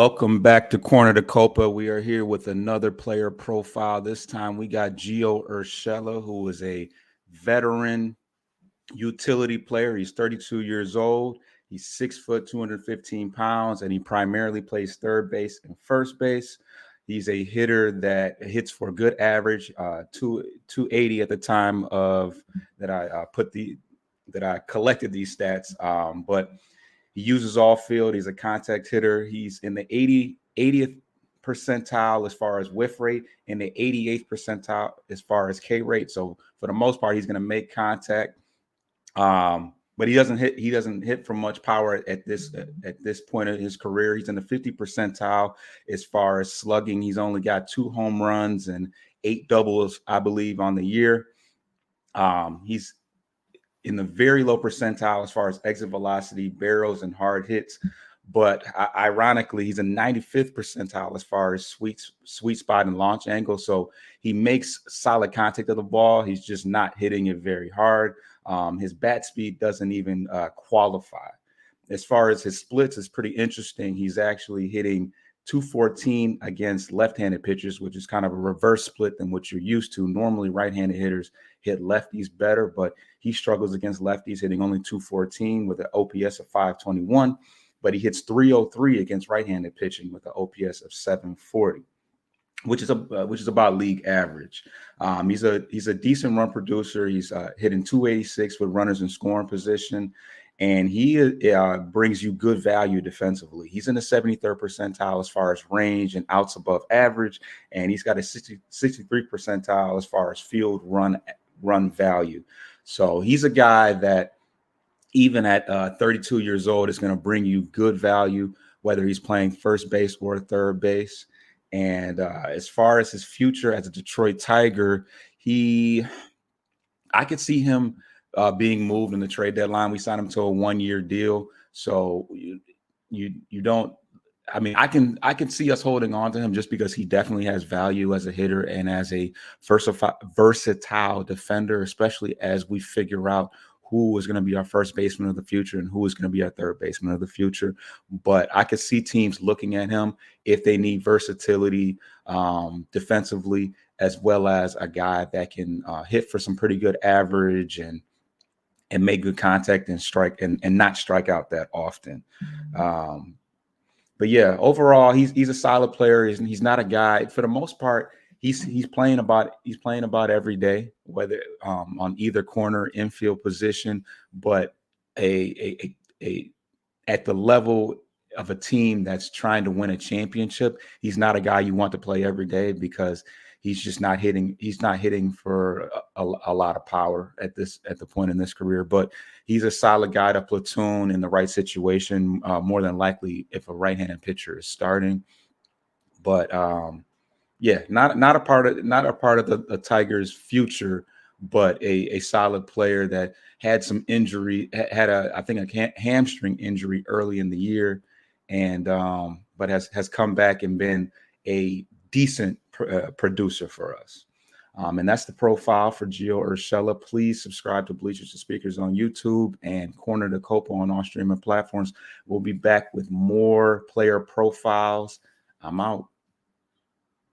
Welcome back to Corner to Copa. We are here with another player profile. This time we got Urshela, who is a veteran utility player. He's 32 years old. He's 6 foot, 215 pounds, and he primarily plays third base and first base. He's a hitter that hits for a good average, 280 at the time of that I collected these stats. But he uses all field. He's a contact hitter. He's in the 80th percentile as far as whiff rate and the 88th percentile as far as K rate. So for the most part, he's going to make contact. But he doesn't hit from much power at this point in his career. He's in the 50 percentile as far as slugging. He's only got 2 home runs and 8 doubles, I believe, on the year. He's in the very low percentile as far as exit velocity, barrels, and hard hits. But ironically, he's a 95th percentile as far as sweet spot and launch angle. So he makes solid contact of the ball. He's just not hitting it very hard. His bat speed doesn't even qualify. As far as his splits, it's pretty interesting. He's actually hitting 214 against left-handed pitchers, which is kind of a reverse split than what you're used to. Normally, right-handed hitters hit lefties better, but he struggles against lefties, hitting only 214 with an OPS of 521. But he hits 303 against right-handed pitching with an OPS of 740, which is about league average. He's a decent run producer. He's hitting 286 with runners in scoring position, and he brings you good value defensively. He's in the 73rd percentile as far as range and outs above average, and he's got a 63 percentile as far as field run value. So he's a guy that even at 32 years old is going to bring you good value, whether he's playing first base or third base. And as far as his future as a Detroit Tiger, I could see him being moved in the trade deadline. We signed him to a 1-year deal, so you don't. I mean, I can see us holding on to him just because he definitely has value as a hitter and as a versatile defender, especially as we figure out who is going to be our first baseman of the future and who is going to be our third baseman of the future. But I could see teams looking at him if they need versatility defensively, as well as a guy that can hit for some pretty good average and make good contact and strike and not strike out that often. But yeah, overall, he's a solid player. He's not a guy, for the most part, he's playing about every day, whether on either corner infield position, but at the level of a team that's trying to win a championship, he's not a guy you want to play every day because he's just not hitting. He's not hitting for a lot of power at the point in this career. But he's a solid guy to platoon in the right situation, more than likely if a right-handed pitcher is starting. But yeah, not a part of the Tigers' future, but a solid player that had some injury, had I think a hamstring injury early in the year, and but has come back and been a decent producer for us. And that's the profile for Gio Urshela. Please subscribe to Bleachers to Speakers on YouTube and Corner to Copa on all streaming platforms. We'll be back with more player profiles. I'm out.